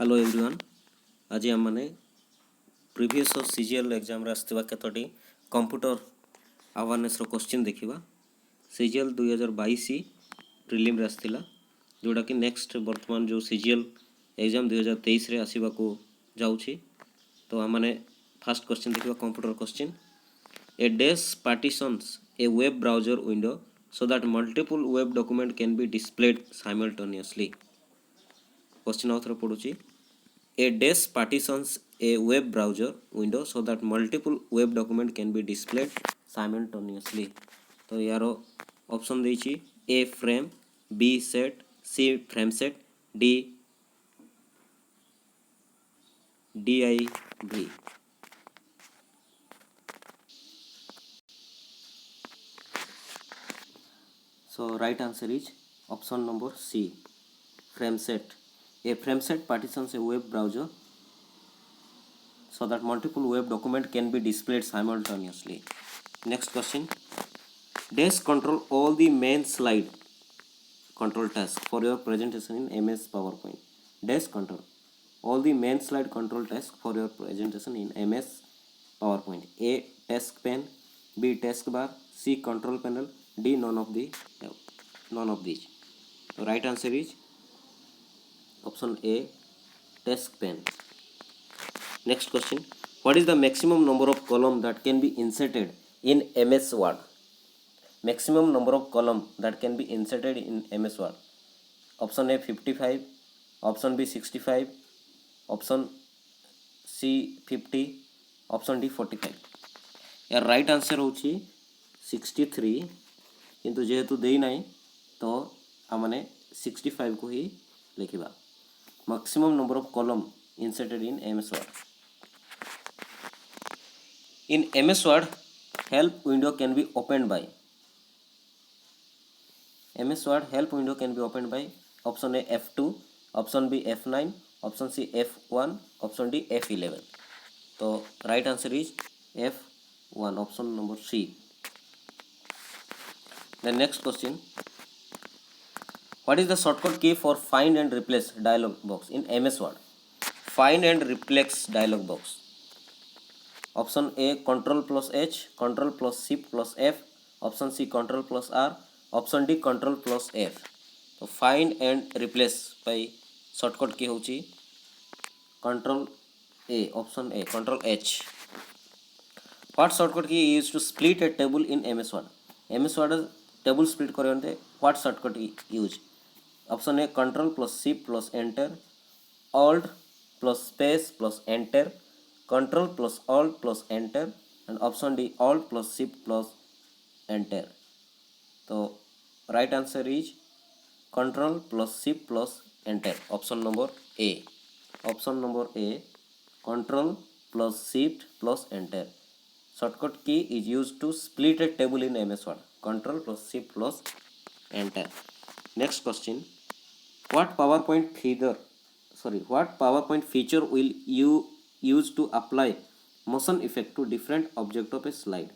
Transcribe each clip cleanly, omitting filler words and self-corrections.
Hello everyone. आज आम मैंने प्रीवियस सीजीएल एग्जाम रे आसथिबा केतोटी कंप्यूटर अवेयरनेस रो क्वेश्चन देखिबा। सीजीएल 2022 प्रीलिम रे आसथिला, जोटा कि नेक्स्ट वर्तमान जो सीजीएल एग्जाम 2023 रे आसीबा को जाउछि। तो आम मैंने फर्स्ट क्वेश्चन देखिबा computer question. A dash partitions a web browser window so that multiple web document can be displayed simultaneously. Question आउथरे पढुछि। A dash partitions a web browser window so that multiple web document can be displayed simultaneously. तो यार option देछि A frame, B set, C frame set, D div. So right answer is option number C, frame set. A frame set partitions a web browser so that multiple web document can be displayed simultaneously. Next question. Dash control all the main slide control task for your presentation in MS PowerPoint. Dash control all the main slide control task for your presentation in MS PowerPoint. A task pane, B task bar, C control panel, D none of these. The right answer is option A, task pane. Next question. What is the maximum number of columns that can be inserted in MS Word? Maximum number of columns that can be inserted in MS Word. Option A 55, option B 65, option C 50, option D 45. यार right answer होची 63, किंतु जेहेतु देई नाही तो आमने 65 को ही लिखिबा। Maximum number of column inserted in MS Word. In MS Word, help window can be opened by. MS Word help window can be opened by option A F2, option B F9, option C F1, option D F11. So right answer is F1, option number C. The next question. What is the shortcut key for find and replace dialog box in MS Word? Find and replace dialog box. Option A Ctrl plus H, Ctrl plus Shift plus F, option C Ctrl plus R, option D Ctrl plus F. तो find and replace by shortcut key होची Ctrl A, option A, Ctrl H. What shortcut key is used to split a table in MS Word? MS Word table split करते what shortcut key use? Option A Ctrl plus Shift plus Enter, Alt plus Space plus Enter, Ctrl plus Alt plus Enter, and option D Alt plus Shift plus Enter. So right answer is Ctrl plus Shift plus Enter, option number A. Option number A, Ctrl plus Shift plus Enter. Shortcut key is used to split a table in MS Word. Ctrl plus Shift plus Enter. Next question. What PowerPoint feature will you use to apply motion effect to different object of a slide?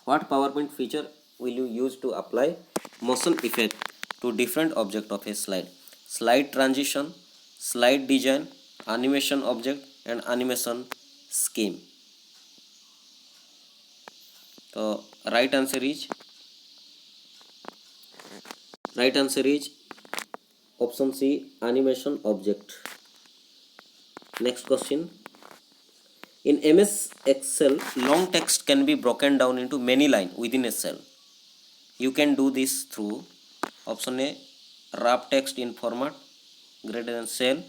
What PowerPoint feature will you use to apply motion effect to different object of a slide? Slide transition, slide design, animation object, and animation scheme. So right answer is option C, animation object. Next question. In MS Excel, long text can be broken down into many lines within a cell. You can do this through option A, wrap text in format greater than cell,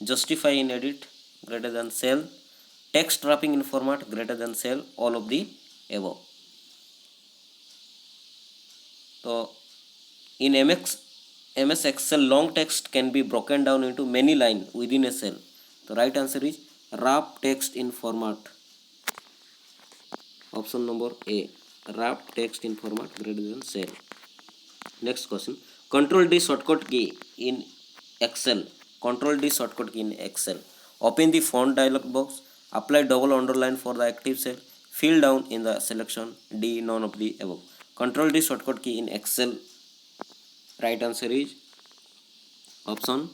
justify in edit greater than cell, text wrapping in format greater than cell, all of the above. So in MS Excel, long text can be broken down into many lines within a cell. The right answer is wrap text in format. Option number A, wrap text in format greater than cell. Next question. Control D shortcut key in Excel. Control D shortcut key in Excel. Open the font dialog box. Apply double underline for the active cell. Fill down in the selection. D none of the above. Control D shortcut key in Excel. Right answer is option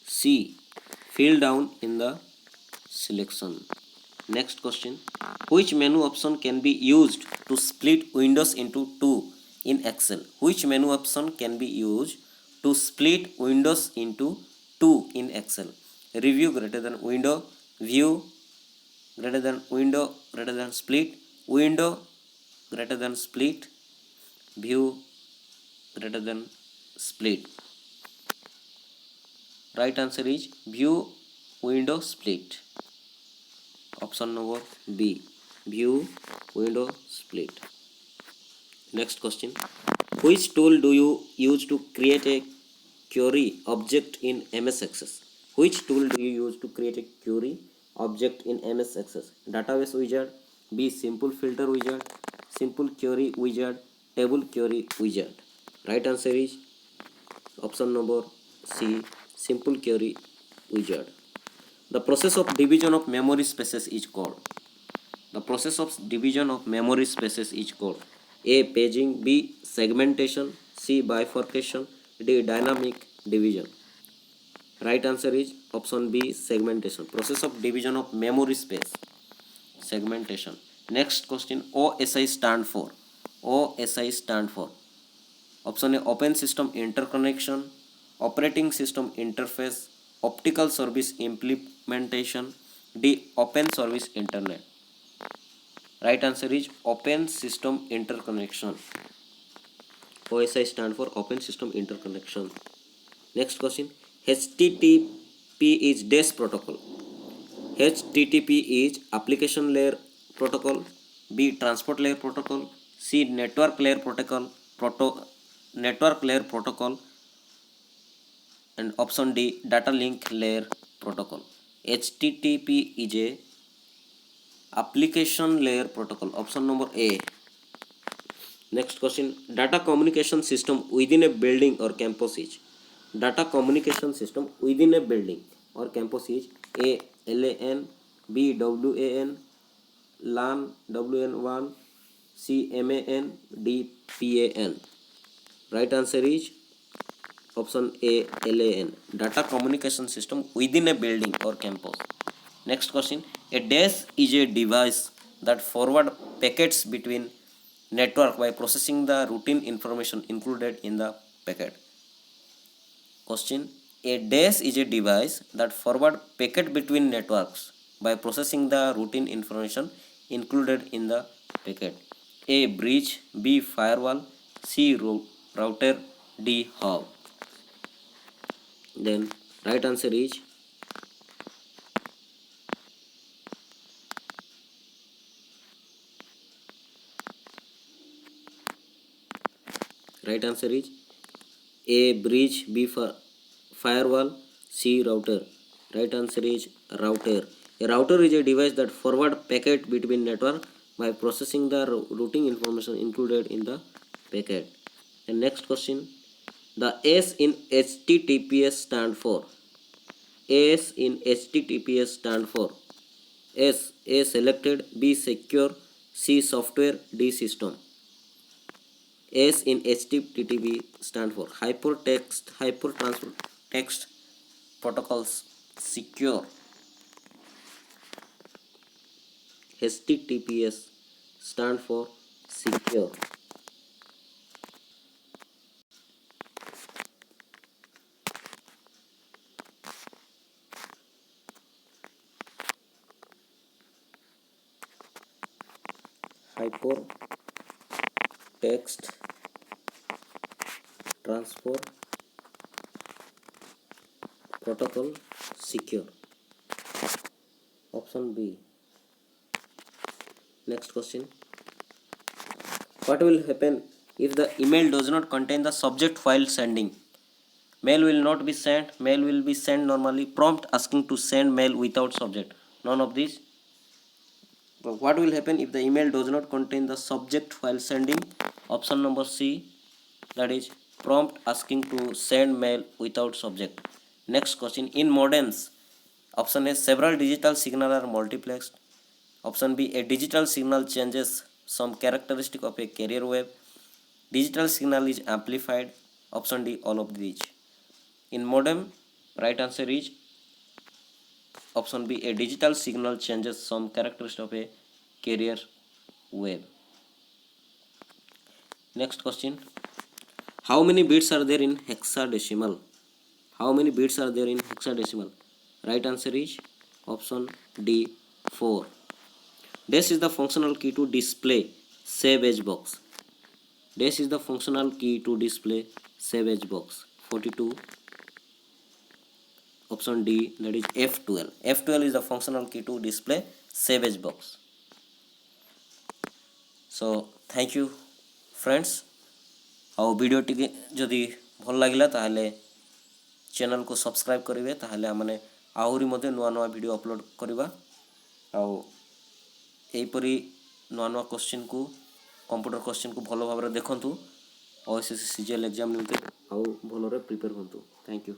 C, fill down in the selection. Next question. Which menu option can be used to split windows into two in Excel? Which menu option can be used to split windows into two in Excel? Review greater than window, view greater than window greater than split, window greater than split, view greater than split. Right answer is view window split. Option number B, view window split. Next question. Which tool do you use to create a query object in MS Access? Which tool do you use to create a query object in MS Access? Database wizard, B, simple filter wizard, simple query wizard, table query wizard. Right answer is option number C, simple query wizard. The process of division of memory spaces is called. The process of division of memory spaces is called A, paging, B, segmentation, C, bifurcation, D, dynamic division. Right answer is option B, segmentation. Process of division of memory space, segmentation. Next question. OSI stand for. OSI stand for. Option A, Open System Interconnection, Operating System Interface, Optical Service Implementation, D, Open Service Internet. Right answer is Open System Interconnection. OSI stand for Open System Interconnection. Next question. HTTP is dash protocol. HTTP is application layer protocol, B, transport layer protocol, C, network layer protocol, and option D, data link layer protocol. HTTP is a application layer protocol. Option number A. Next question. Data communication system within a building or campus is. Data communication system within a building or campus is A, LAN, B, WAN, LAN, WN1, C, MAN, D, PAN. Right answer is option A, LAN. Data communication system within a building or campus. Next question. A DAS is a device that forward packets between network by processing the routine information included in the packet. Question. A DAS is a device that forward packet between networks by processing the routine information included in the packet. A, bridge, B, firewall, C, router, D, hub. Then right answer is A, bridge, B, firewall, C, router. Right answer is router. A router is a device that forward packet between network by processing the routing information included in the packet. And next question. The S in HTTPS stand for. S in HTTPS stand for. S, A, selected, B, secure, C, software, D, system. S in HTTP stand for hypertext text protocols secure. HTTPS stand for secure. Hypertext transfer protocol secure. Option B. Next question. What will happen if the email does not contain the subject file sending? Mail will not be sent. Mail will be sent normally. Prompt asking to send mail without subject. None of these. But what will happen if the email does not contain the subject file sending? Option number C. That is prompt asking to send mail without subject. Next question. In modems, option A, several digital signal are multiplexed. Option B, a digital signal changes some characteristic of a carrier wave. Digital signal is amplified. Option D, all of these. In modem, right answer is Option B, a digital signal changes some characteristics of a carrier wave. Next question, how many bits are there in hexadecimal? How many bits are there in hexadecimal? Right answer is option D, 4. Dash is the functional key to display save as box. Dash is the functional key to display save as box. 42. Option D, that is F12. F12 is the functional key to display save as box. So thank you friends. ଆଉ ଭିଡ଼ିଓଟି ଯଦି ଭଲ ଲାଗିଲା ତାହେଲେ ଚ୍ୟାନେଲକୁ subscribe କରିବେ, ତାହେଲେ ଆମେ ଆହୁରି ମଧ୍ୟ ନୂଆ ନୂଆ ଭିଡ଼ିଓ ଅପଲୋଡ଼ କରିବା। ଆଉ ଏହିପରି ନୂଆ ନୂଆ କୋଶ୍ଚିନ୍କୁ କମ୍ପ୍ୟୁଟର କୋଶ୍ଚିନ୍କୁ ଭଲ ଭାବରେ ଦେଖନ୍ତୁ। OSSC CGL ଏକ୍ଜାମ୍ ନିମନ୍ତେ ଆଉ ଭଲରେ ପ୍ରିପେୟାର ହୁଅନ୍ତୁ। Thank you.